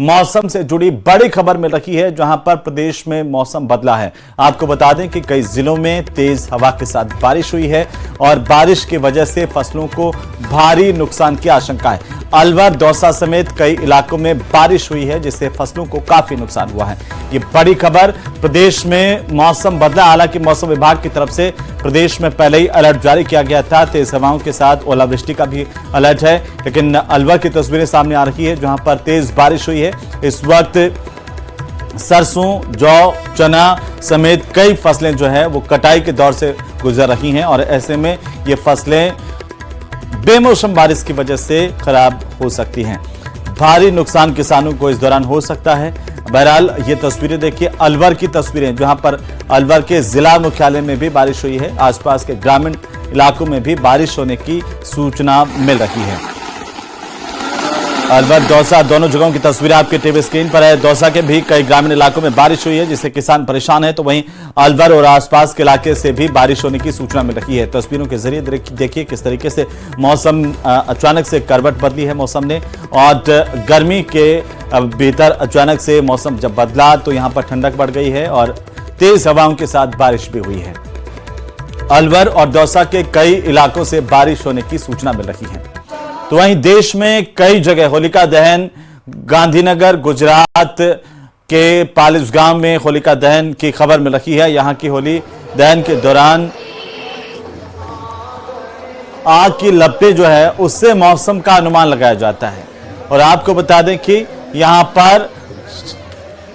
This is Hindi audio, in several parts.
मौसम से जुड़ी बड़ी खबर मिल रही है, जहां पर प्रदेश में मौसम बदला है। आपको बता दें कि कई जिलों में तेज हवा के साथ बारिश हुई है और बारिश की वजह से फसलों को भारी नुकसान की आशंका है। अलवर, दौसा समेत कई इलाकों में बारिश हुई है, जिससे फसलों को काफी नुकसान हुआ है। ये बड़ी खबर, प्रदेश में मौसम बदला। हालांकि मौसम विभाग की तरफ से प्रदेश में पहले ही अलर्ट जारी किया गया था, तेज हवाओं के साथ ओलावृष्टि का भी अलर्ट है, लेकिन अलवर की तस्वीरें सामने आ रही है जहां पर तेज बारिश हुई है। इस वक्त सरसों, जौ, चना समेत कई फसलें जो है वो कटाई के दौर से गुजर रही हैं और ऐसे में ये फसलें बेमौसम बारिश की वजह से खराब हो सकती हैं। भारी नुकसान किसानों को इस दौरान हो सकता है। बहरहाल ये तस्वीरें देखिए, अलवर की तस्वीरें, जहां पर अलवर के जिला मुख्यालय में भी बारिश हुई है। आसपास के ग्रामीण इलाकों में भी बारिश होने की सूचना मिल रही है। अलवर, दौसा दोनों जगहों की तस्वीरें आपके टीवी स्क्रीन पर है। दौसा के भी कई ग्रामीण इलाकों में बारिश हुई है, जिससे किसान परेशान है, तो वहीं अलवर और आसपास के इलाके से भी बारिश होने की सूचना मिल रही है। तस्वीरों के जरिए देखिए किस तरीके से मौसम अचानक से करवट बदली है मौसम ने, और गर्मी के भीतर अचानक से मौसम जब बदला तो यहां पर ठंडक बढ़ गई है और तेज हवाओं के साथ बारिश भी हुई है। अलवर और दौसा के कई इलाकों से बारिश होने की सूचना मिल रही है। तो वहीं देश में कई जगह होलिका दहन, गांधीनगर, गुजरात के पालिसगांव में होलिका दहन की खबर मिल रही है। यहां की होली दहन के दौरान आग की लपटें जो है उससे मौसम का अनुमान लगाया जाता है। और आपको बता दें कि यहां पर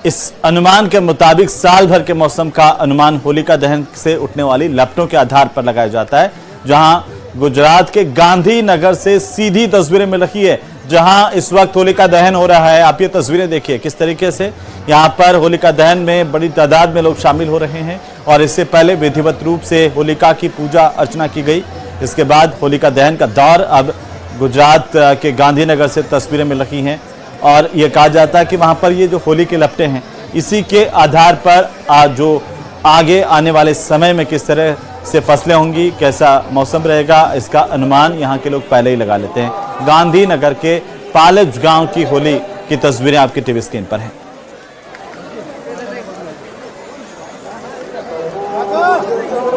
इस अनुमान के मुताबिक साल भर के मौसम का अनुमान होलिका दहन से उठने वाली लपटों के आधार पर लगाया जाता है। जहां गुजरात के गांधीनगर से सीधी तस्वीरें मिल रही है, जहां इस वक्त होलिका दहन हो रहा है। आप ये तस्वीरें देखिए किस तरीके से यहां पर होलिका दहन में बड़ी तादाद में लोग शामिल हो रहे हैं और इससे पहले विधिवत रूप से होलिका की पूजा अर्चना की गई। इसके बाद होलिका दहन का दौर, अब गुजरात के गांधीनगर से तस्वीरें मिल रही हैं और यह कहा जाता है कि वहां पर ये जो होली के लपटें हैं, इसी के आधार पर जो आगे आने वाले समय में किस तरह से फसलें होंगी, कैसा मौसम रहेगा, इसका अनुमान यहां के लोग पहले ही लगा लेते हैं। गांधीनगर के पालिसगांव की होली की तस्वीरें आपकी टीवी स्क्रीन पर हैं।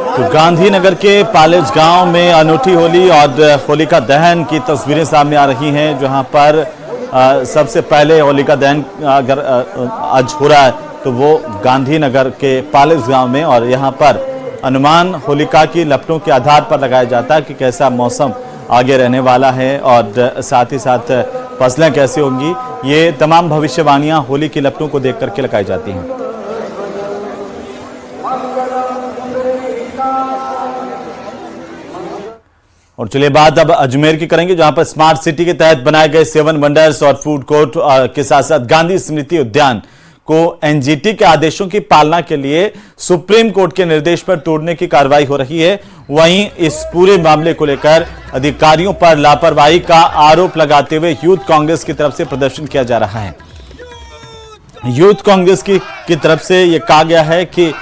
तो गांधीनगर के पालिसगांव में अनूठी होली और होलिका दहन की तस्वीरें सामने आ रही हैं, जहां पर सबसे पहले होलिका दहन अगर आज हो रहा है तो वो गांधीनगर के पालिसगांव में, और यहाँ पर अनुमान होलिका की लपटों के आधार पर लगाया जाता है कि कैसा मौसम आगे रहने वाला है और साथ ही साथ फसलें कैसी होंगी। ये तमाम भविष्यवाणियां होली की लपटों को देख करके लगाई जाती हैं। और चलिए बात अब अजमेर की करेंगे, जहां पर स्मार्ट सिटी के तहत बनाए गए 7 वंडर्स और फूड कोर्ट के साथ साथ गांधी स्मृति उद्यान को एनजीटी के आदेशों की पालना के लिए सुप्रीम कोर्ट के निर्देश पर तोड़ने की कार्रवाई हो रही है। वहीं इस पूरे मामले को लेकर अधिकारियों पर लापरवाही का आरोप लगाते हुए यूथ कांग्रेस की तरफ से प्रदर्शन किया जा रहा है। यूथ कांग्रेस की तरफ से यह कहा गया है कि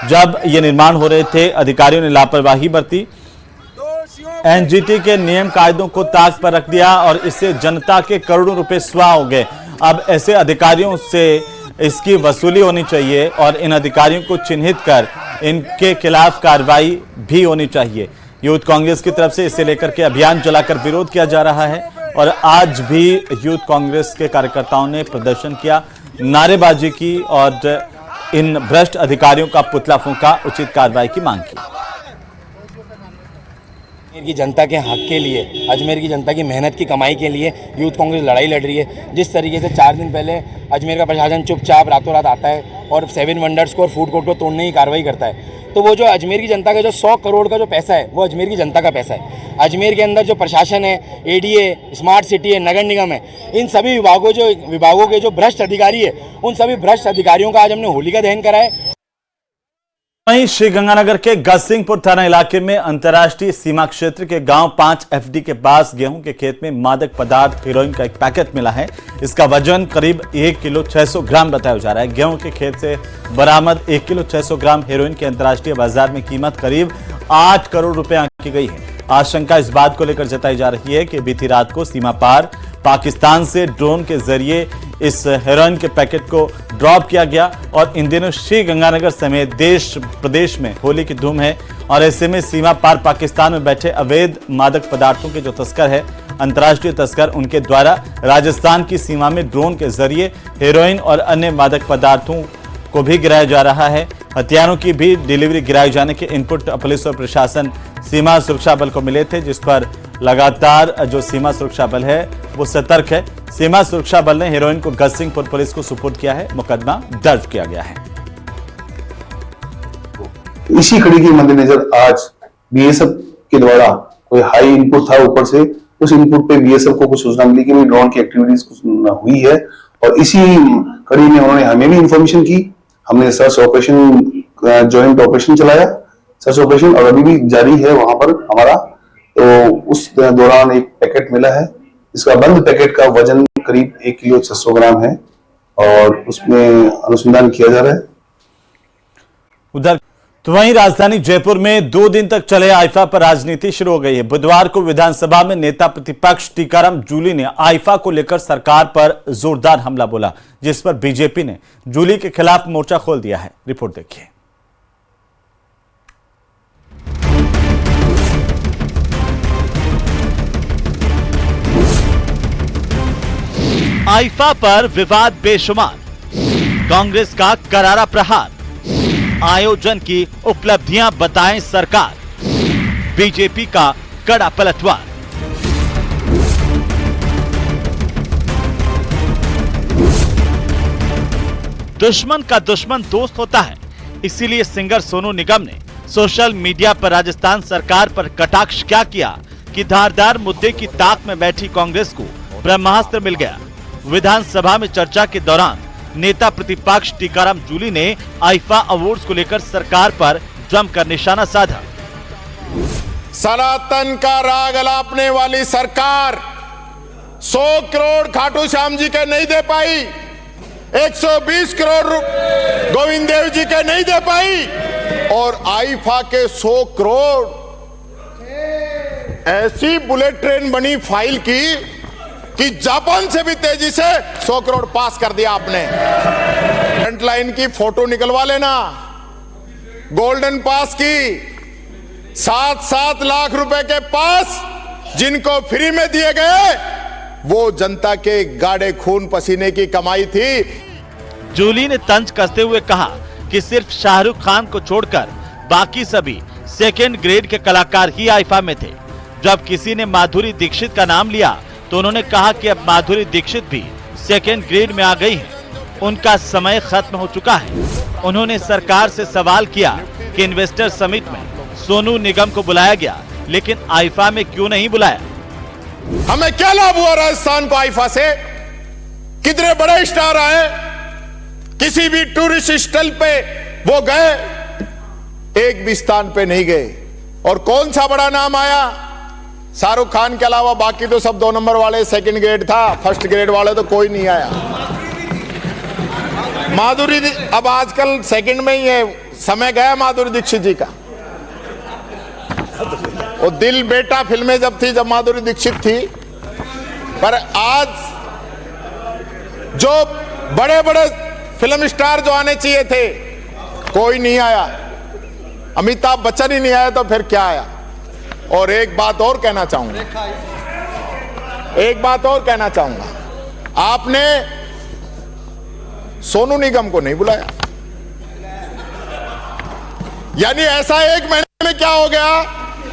जब ये निर्माण हो रहे थे, अधिकारियों ने लापरवाही बरती, एनजीटी के नियम कायदों को ताक पर रख दिया और इससे जनता के करोड़ों रुपए स्वाह हो गए। अब ऐसे अधिकारियों से इसकी वसूली होनी चाहिए और इन अधिकारियों को चिन्हित कर इनके खिलाफ कार्रवाई भी होनी चाहिए। यूथ कांग्रेस की तरफ से इसे लेकर के अभियान चलाकर विरोध किया जा रहा है और आज भी यूथ कांग्रेस के कार्यकर्ताओं ने प्रदर्शन किया, नारेबाजी की और इन भ्रष्ट अधिकारियों का पुतला फूंका, उचित कार्रवाई की मांग की। अजमेर की जनता के हक के लिए, अजमेर की जनता की मेहनत की कमाई के लिए यूथ कांग्रेस लड़ाई लड़ रही है। जिस तरीके से 4 दिन पहले अजमेर का प्रशासन चुपचाप रातों रात आता है और 7 वंडर्स को और फूड कोर्ट को तोड़ने की कार्रवाई करता है, तो वो जो अजमेर की जनता का जो 100 करोड़ का जो पैसा है, वो अजमेर की जनता का पैसा है। अजमेर के अंदर जो प्रशासन है, एडीए, स्मार्ट सिटी है, नगर निगम है, इन सभी विभागों के जो भ्रष्ट अधिकारी है, उन सभी भ्रष्ट अधिकारियों का आज हमने होलिका दहन करा है। वहीं श्रीगंगानगर के गजसिंहपुर थाना इलाके में अंतर्राष्ट्रीय सीमा क्षेत्र के गांव 5 FD के पास गेहूं के खेत में मादक पदार्थ हेरोइन का एक पैकेट मिला है। इसका वजन करीब 1 किलो 600 ग्राम बताया जा रहा है। गेहूं के खेत से बरामद 1 किलो 600 ग्राम हेरोइन की अंतर्राष्ट्रीय बाजार में कीमत करीब 8 करोड़ रुपए आंकी गई है। आशंका इस बात को लेकर जताई जा रही है कि बीती रात को सीमा पार पाकिस्तान से ड्रोन के जरिए इस हेरोइन के पैकेट को ड्रॉप किया गया और इन दिनों श्री गंगानगर समेत देश प्रदेश में होली की धूम है और ऐसे में सीमा पार पाकिस्तान में बैठे अवैध मादक पदार्थों के जो तस्कर है, अंतर्राष्ट्रीय तस्कर, उनके द्वारा राजस्थान की सीमा में ड्रोन के जरिए हेरोइन और अन्य मादक पदार्थों को भी गिराया जा रहा है। हथियारों की भी डिलीवरी गिराए जाने के इनपुट पुलिस और प्रशासन सीमा सुरक्षा बल को मिले थे, जिस पर लगातार जो सीमा सुरक्षा बल है वो सतर्क है। सीमा सुरक्षा बल ने हेरोइन को गजसिंहपुर पुलिस को सुपुर्द किया है, मुकदमा दर्ज किया गया है। इसी कड़ी के मद्देनजर आज बीएसएफ के द्वारा कोई हाई इनपुट था ऊपर से, उस इनपुट पे बीएसएफ को कुछ सूचना मिली कि ड्रोन की एक्टिविटीज हुई है और इसी कड़ी में उन्होंने हमें भी इंफॉर्मेशन की। हमने सर्च ऑपरेशन, जॉइंट ऑपरेशन चलाया, सर्च ऑपरेशन और अभी भी जारी है वहां पर हमारा। तो उस दौरान एक पैकेट मिला है, इसका बंद पैकेट का वजन करीब 1 किलो 600 ग्राम है और उसमें अनुसंधान किया जा रहा है। उधर तो वहीं राजधानी जयपुर में 2 दिन तक चले आईफा पर राजनीति शुरू हो गई है। बुधवार को विधानसभा में नेता प्रतिपक्ष टीकाराम जूली ने आईफा को लेकर सरकार पर जोरदार हमला बोला, जिस पर बीजेपी ने जूली के खिलाफ मोर्चा खोल दिया है। रिपोर्ट देखिए। आईफा पर विवाद बेशुमार, कांग्रेस का करारा प्रहार, आयोजन की उपलब्धियां बताएं सरकार, बीजेपी का कड़ा पलटवार। दुश्मन का दुश्मन दोस्त होता है, इसीलिए सिंगर सोनू निगम ने सोशल मीडिया पर राजस्थान सरकार पर कटाक्ष क्या किया कि धारदार मुद्दे की ताक में बैठी कांग्रेस को ब्रह्मास्त्र मिल गया। विधानसभा में चर्चा के दौरान नेता प्रतिपक्ष टीकाराम जूली ने आईफा अवार्ड्स को लेकर सरकार पर जमकर निशाना साधा। सनातन का राग अलापने वाली सरकार 100 करोड़ खाटू श्याम जी के नहीं दे पाई, 120 करोड़ गोविंद देव जी के नहीं दे पाई और आईफा के 100 करोड़ ऐसी बुलेट ट्रेन बनी फाइल की कि जापान से भी तेजी से 100 करोड़ पास कर दिया आपने। फ्रंटलाइन की फोटो निकलवा लेना, गोल्डन पास की 7-7 लाख रुपए के पास जिनको फ्री में दिए गए, वो जनता के गाढ़े खून पसीने की कमाई थी। जूली ने तंज कसते हुए कहा कि सिर्फ शाहरुख खान को छोड़कर बाकी सभी सेकेंड ग्रेड के कलाकार ही आईफा में थे। जब किसी ने माधुरी दीक्षित का नाम लिया तो उन्होंने कहा कि अब माधुरी दीक्षित भी सेकेंड ग्रेड में आ गई हैं, उनका समय खत्म हो चुका है। उन्होंने सरकार से सवाल किया कि इन्वेस्टर समिट में सोनू निगम को बुलाया गया, लेकिन आईफा में क्यों नहीं बुलाया। हमें क्या लाभ हुआ राजस्थान को आईफा से? कितने बड़े स्टार आए, किसी भी टूरिस्ट स्थल पे वो गए, एक भी स्थान पे नहीं गए। और कौन सा बड़ा नाम आया? शाहरुख खान के अलावा बाकी तो सब 2 नंबर वाले, सेकंड ग्रेड था, फर्स्ट ग्रेड वाले तो कोई नहीं आया। माधुरी अब आजकल सेकंड में ही है, समय गया माधुरी दीक्षित जी का। वो दिल बेटा फिल्में जब थी, जब माधुरी दीक्षित थी, पर आज जो बड़े बड़े फिल्म स्टार जो आने चाहिए थे, कोई नहीं आया। अमिताभ बच्चन ही नहीं आया तो फिर क्या आया? और एक बात और कहना चाहूंगा, आपने सोनू निगम को नहीं बुलाया। यानी ऐसा 1 महीने में क्या हो गया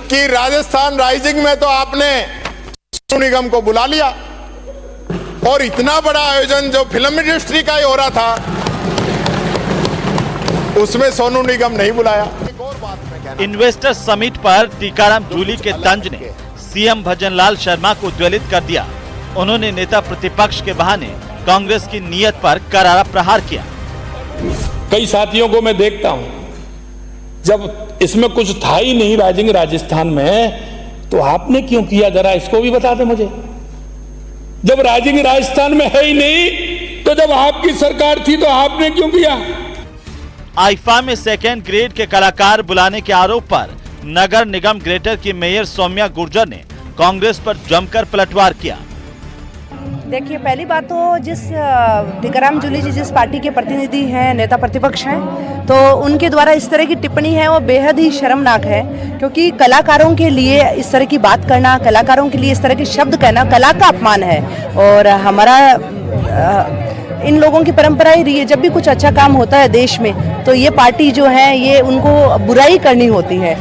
कि राजस्थान राइजिंग में तो आपने सोनू निगम को बुला लिया और इतना बड़ा आयोजन जो फिल्म इंडस्ट्री का ही हो रहा था, उसमें सोनू निगम नहीं बुलाया। इन्वेस्टर समिट पर टीकाराम जूली के तंज ने सीएम भजनलाल शर्मा को ज्वलित कर दिया। उन्होंने नेता प्रतिपक्ष के बहाने कांग्रेस की नीयत पर करारा प्रहार किया। कई साथियों को मैं देखता हूं, जब इसमें कुछ था ही नहीं राइजिंग राजस्थान में, तो आपने क्यों किया? जरा इसको भी बता दे मुझे। जब राइजिंग राजस्थान में है ही नहीं, तो जब आपकी सरकार थी तो आपने क्यों किया? आईफा में सेकेंड ग्रेड के कलाकार बुलाने के आरोप पर नगर निगम ग्रेटर की मेयर सौम्या गुर्जर ने कांग्रेस पर जमकर पलटवार किया। देखिए, पहली बात तो जिस टीकाराम जूली जी जिस पार्टी के प्रतिनिधि हैं, नेता प्रतिपक्ष हैं, तो उनके द्वारा इस तरह की टिप्पणी है वो बेहद ही शर्मनाक है, क्योंकि कलाकारों के लिए इस तरह की बात करना, कलाकारों के लिए इस तरह के शब्द कहना कला का अपमान है। और हमारा इन लोगों की परंपरा ही रही है, जब भी कुछ अच्छा काम होता है देश में तो ये पार्टी जो है ये उनको बुराई करनी होती है।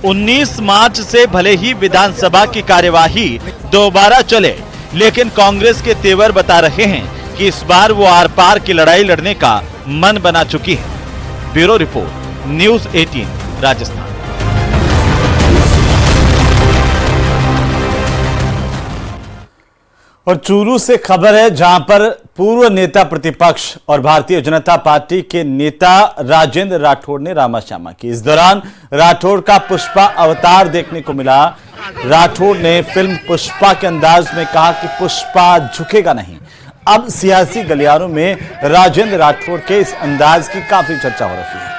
19 मार्च से भले ही विधानसभा की कार्यवाही दोबारा चले, लेकिन कांग्रेस के तेवर बता रहे हैं कि इस बार वो आर पार की लड़ाई लड़ने का मन बना चुकी है। Bureau report, news 18 Rajasthan. और चूरू से खबर है, जहां पर पूर्व नेता प्रतिपक्ष और भारतीय जनता पार्टी के नेता राजेंद्र राठौड़ ने रामाश्यामा की। इस दौरान राठौड़ का पुष्पा अवतार देखने को मिला। राठौड़ ने फिल्म पुष्पा के अंदाज में कहा कि पुष्पा झुकेगा नहीं। अब सियासी गलियारों में राजेंद्र राठौड़ के इस अंदाज की काफी चर्चा हो रही है।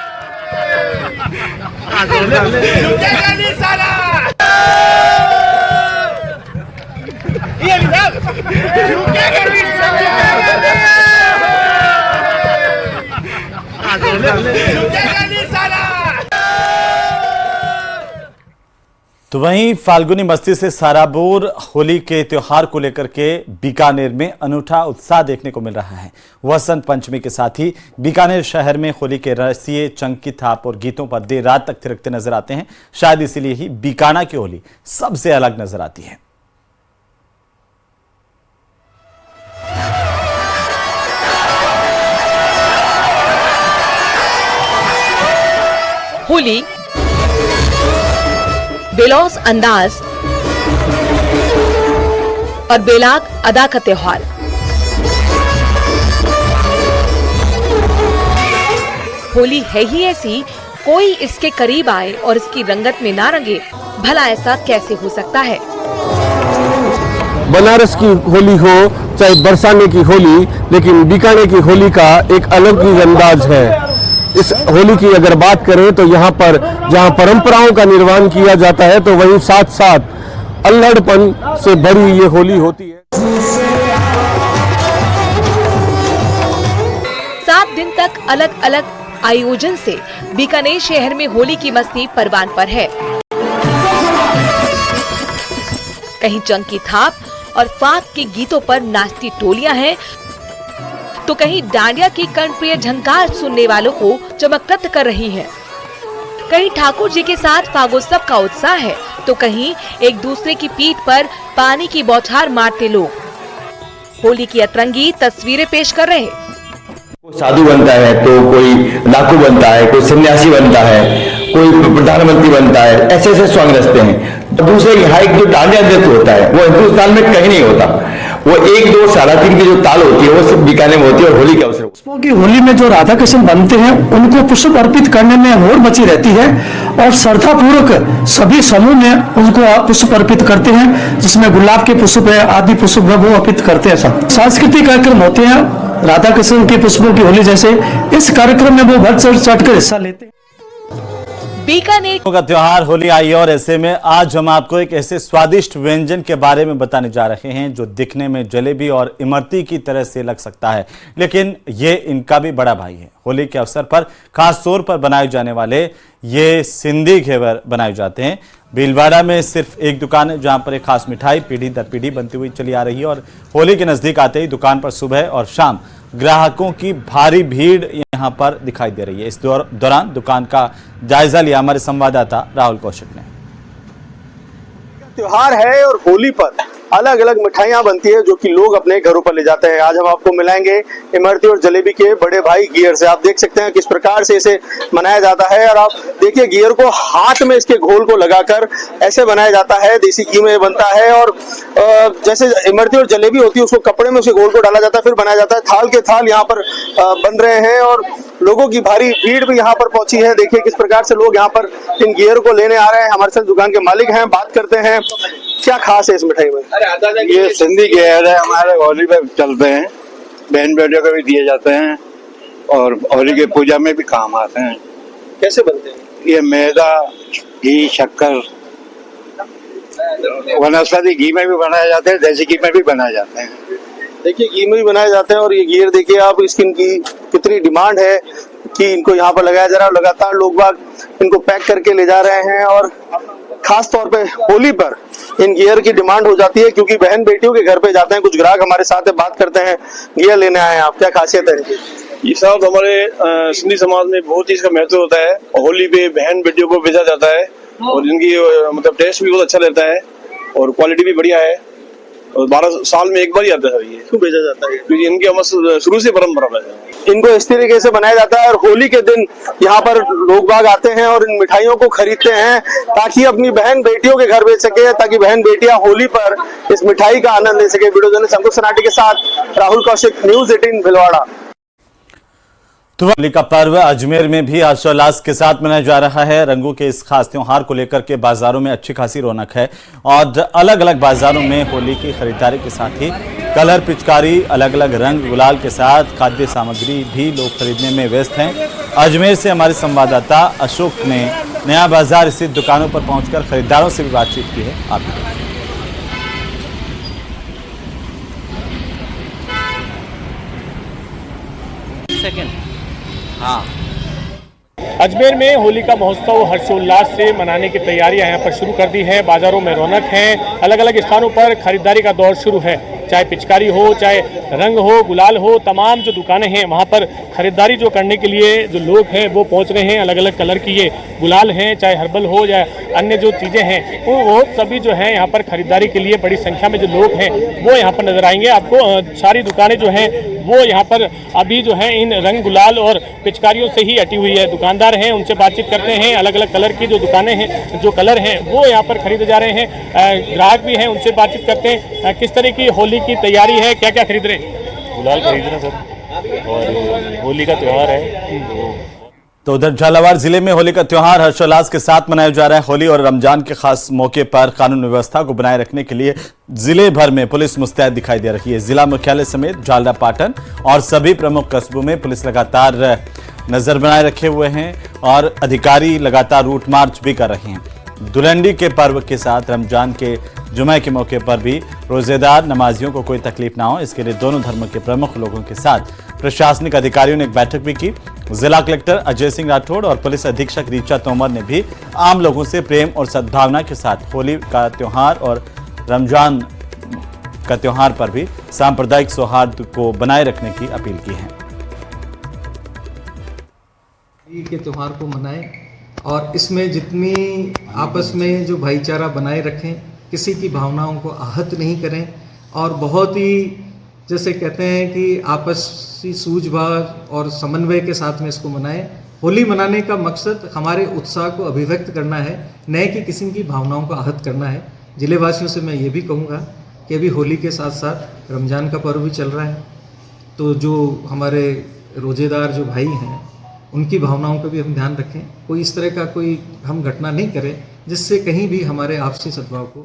तो वहीं फाल्गुनी मस्ती से साराबोर होली के त्योहार को लेकर के बीकानेर में अनूठा उत्साह देखने को मिल रहा है। वसंत पंचमी के साथ ही बीकानेर शहर में होली के रसिए चंकी थाप और गीतों पर देर रात तक थिरकते नजर आते हैं। शायद इसीलिए ही बीकाना की होली सबसे अलग नजर आती है। होली बेलौस अंदाज और बेलाग अदा का त्योहार। होली है ही ऐसी, कोई इसके करीब आए और इसकी रंगत में ना रंगे, भला ऐसा कैसे हो सकता है। बनारस की होली हो चाहे बरसाने की होली, लेकिन बीकानेर की होली का एक अलग ही अंदाज है। इस होली की अगर बात करें तो यहाँ पर जहाँ परंपराओं का निर्वहन किया जाता है, तो वहीं साथ साथ अल्हड़पन से भरी ये होली होती है। 7 दिन तक अलग अलग आयोजन से बीकानेर शहर में होली की मस्ती परवान पर है। कहीं चंकी थाप और फाग के गीतों पर नाचती टोलियां हैं, तो कहीं डांडिया की कर्णप्रिय झंकार सुनने वालों को चमककृत कर रही है। कहीं ठाकुर जी के साथ फागोत्सव का उत्साह है, तो कहीं एक दूसरे की पीठ पर पानी की बौछार मारते लोग होली की अतरंगी तस्वीरें पेश कर रहे हैं। कोई साधु बनता है, तो कोई डाकू बनता है, कोई सन्यासी बनता है, कोई प्रधानमंत्री बनता है, ऐसे ऐसे सॉन्ग रचते हैं। दूसरे यहाँ एक जो डांडिया नृत्य होता है वो हिंदुस्तान में कहीं नहीं होता। वो 1, 2, 3.5 की जो ताल होती है वो सिर्फ बीकानेर में होती है। और होली के अवसर पुष्पों की होली में जो राधा कृष्ण बनते हैं उनको पुष्प अर्पित करने में होड़ मची रहती है और श्रद्धापूर्वक सभी समूह में उनको पुष्प अर्पित करते हैं, जिसमें गुलाब के पुष्प है, आदि पुष्प है, वो अर्पित करते हैं। सब सांस्कृतिक कार्यक्रम होते हैं राधा कृष्ण के पुष्पों की होली जैसे। इस कार्यक्रम में वो बढ़ चढ़ कर हिस्सा लेते हैं। बीकानेर का त्योहार होली आई और ऐसे में आज हम आपको एक ऐसे स्वादिष्ट व्यंजन के बारे में बताने जा रहे हैं जो दिखने में जलेबी और इमरती की तरह से लग सकता है, लेकिन ये इनका भी बड़ा भाई है। होली के अवसर पर खास तौर पर बनाए जाने वाले ये सिंधी घेवर बनाए जाते हैं। भीलवाड़ा में सिर्फ एक दुकान है जहां पर एक खास मिठाई पीढ़ी दर पीढ़ी बनती हुई चली आ रही है और होली के नजदीक आते ही दुकान पर सुबह और शाम ग्राहकों की भारी भीड़ यहां पर दिखाई दे रही है। इस दौरान दुकान का जायजा लिया हमारे संवाददाता राहुल कौशिक ने। त्योहार है और होली पर अलग अलग मिठाइयां बनती है जो कि लोग अपने घरों पर ले जाते हैं। आज हम आपको मिलाएंगे इमरती और जलेबी के बड़े भाई गियर से। आप देख सकते हैं किस प्रकार से इसे मनाया जाता है और आप देखिए गियर को हाथ में इसके घोल को लगाकर ऐसे बनाया जाता है। देसी घी में बनता है और जैसे इमरती और जलेबी होती है उसको कपड़े में उसके घोल को डाला जाता है, फिर बनाया जाता है। थाल के थाल यहाँ पर बन रहे हैं और लोगों की भारी भीड़ भी यहाँ पर पहुंची है। देखिए किस प्रकार से लोग यहाँ पर इन गियर को लेने आ रहे हैं। हमारे साथ दुकान के मालिक हैं, बात करते हैं क्या खास है इस मिठाई में। ये सिंधी घेवर है, हमारे होली पे चलते हैं, बहन बेटियों को भी दिए जाते हैं और होली की पूजा में भी काम आते हैं। कैसे बनते हैं? ये मैदा, घी, शक्कर, वनस्पति घी में भी बनाए जाते हैं, देसी घी में भी बनाए जाते हैं। देखिए गियर भी बनाए जाते हैं और ये गियर देखिए आप, इसकी इनकी कितनी डिमांड है कि इनको यहाँ पर लगाया जा रहा है। लगातार लोग बाग इनको पैक करके ले जा रहे हैं और खास तौर पे होली पर इन गियर की डिमांड हो जाती है, क्योंकि बहन बेटियों के घर पे जाते हैं। कुछ ग्राहक हमारे साथ है, बात करते हैं। गियर लेने आए हैं आप, क्या खासियत है? ये साहब हमारे सिंधी समाज में बहुत चीज का महत्व होता है। होली पे बहन बेटियों को भेजा जाता है और इनकी मतलब टेस्ट भी बहुत अच्छा रहता है और क्वालिटी भी बढ़िया है और 12 साल में एक बार ही आता है ये। क्यों भेजा जाता है? क्योंकि इनकी हमारे शुरू से परंपरा है। इनको इस तरीके से बनाया जाता है और होली के दिन यहाँ पर लोग बाग आते हैं और इन मिठाइयों को खरीदते हैं ताकि अपनी बहन बेटियों के घर भेज सके, ताकि बहन बेटियां होली पर इस मिठाई का आनंद ले सके। वीडियो जर्नलिस्ट अंकुश सनाटी के साथ राहुल कौशिक, न्यूज़ 18 भिलवाड़ा। तो होली का पर्व अजमेर में भी हर्षोल्लास के साथ मनाया जा रहा है। रंगों के इस खास त्योहार को लेकर के बाजारों में अच्छी खासी रौनक है और अलग अलग बाजारों में होली की खरीदारी के साथ ही कलर, पिचकारी, अलग अलग रंग गुलाल के साथ खाद्य सामग्री भी लोग खरीदने में व्यस्त हैं। अजमेर से हमारे संवाददाता अशोक ने नया बाजार स्थित दुकानों पर पहुंचकर खरीदारों से भी बातचीत की है। आप अजमेर में होली का महोत्सव हर्षोल्लास से मनाने की तैयारियां यहाँ पर शुरू कर दी है। बाजारों में रौनक है, अलग अलग स्थानों पर खरीदारी का दौर शुरू है। चाहे पिचकारी हो, चाहे रंग हो, गुलाल हो, तमाम जो दुकानें हैं वहाँ पर खरीदारी जो करने के लिए जो लोग हैं वो पहुँच रहे हैं। अलग अलग कलर की ये गुलाल हैं, चाहे हर्बल हो या अन्य जो चीज़ें हैं वो सभी जो हैं यहाँ पर खरीदारी के लिए बड़ी संख्या में जो लोग हैं वो यहाँ पर नजर आएंगे। आपको सारी दुकानें जो हैं वो यहाँ पर अभी जो है इन रंग गुलाल और पिचकारियों से ही हटी हुई है। दुकानदार हैं, उनसे बातचीत करते हैं। अलग अलग कलर की जो दुकानें हैं, जो कलर हैं वो यहाँ पर खरीदे जा रहे हैं। ग्राहक भी हैं, उनसे बातचीत करते हैं। किस तरह की होली की तैयारी है, क्या क्या खरीद रहे हैं? गुलाल खरीद रहे हैं सर, और होली का त्यौहार है। तो उधर झालावाड़ जिले में होली का त्योहार हर्षोल्लास के साथ मनाया जा रहा है। होली और रमजान के खास मौके पर कानून व्यवस्था को बनाए रखने के लिए जिले भर में पुलिस मुस्तैद दिखाई दे रही है। जिला मुख्यालय समेत झालरा, पाटन और सभी प्रमुख कस्बों में पुलिस लगातार नजर बनाए रखे हुए हैं और अधिकारी लगातार रूट मार्च भी कर रहे हैं। दुलंडी के पर्व के साथ रमजान के जुमे के मौके पर भी रोजेदार नमाजियों को कोई तकलीफ ना हो, इसके लिए दोनों धर्मों के प्रमुख लोगों के साथ प्रशासनिक अधिकारियों ने एक बैठक भी की। जिला कलेक्टर अजय सिंह राठौड़ और पुलिस अधीक्षक ऋचा तोमर ने भी आम लोगों से प्रेम और सद्भावना के साथ होली का त्योहार और रमजान का त्योहार पर भी सांप्रदायिक सौहार्द को बनाए रखने की अपील की है। ईद के त्योहार को मनाएं और इसमें जितनी आपस में जो भाईचारा बनाए रखें, किसी की भावनाओं को आहत नहीं करें और बहुत ही जैसे कहते हैं कि आपसी सूझबूझ और समन्वय के साथ में इसको मनाएं। होली मनाने का मकसद हमारे उत्साह को अभिव्यक्त करना है, न कि किसी की भावनाओं को आहत करना है। जिले वासियों से मैं ये भी कहूँगा कि अभी होली के साथ साथ रमज़ान का पर्व भी चल रहा है, तो जो हमारे रोजेदार जो भाई हैं उनकी भावनाओं का भी हम ध्यान रखें। कोई इस तरह का कोई हम घटना नहीं करें जिससे कहीं भी हमारे आपसी सद्भाव को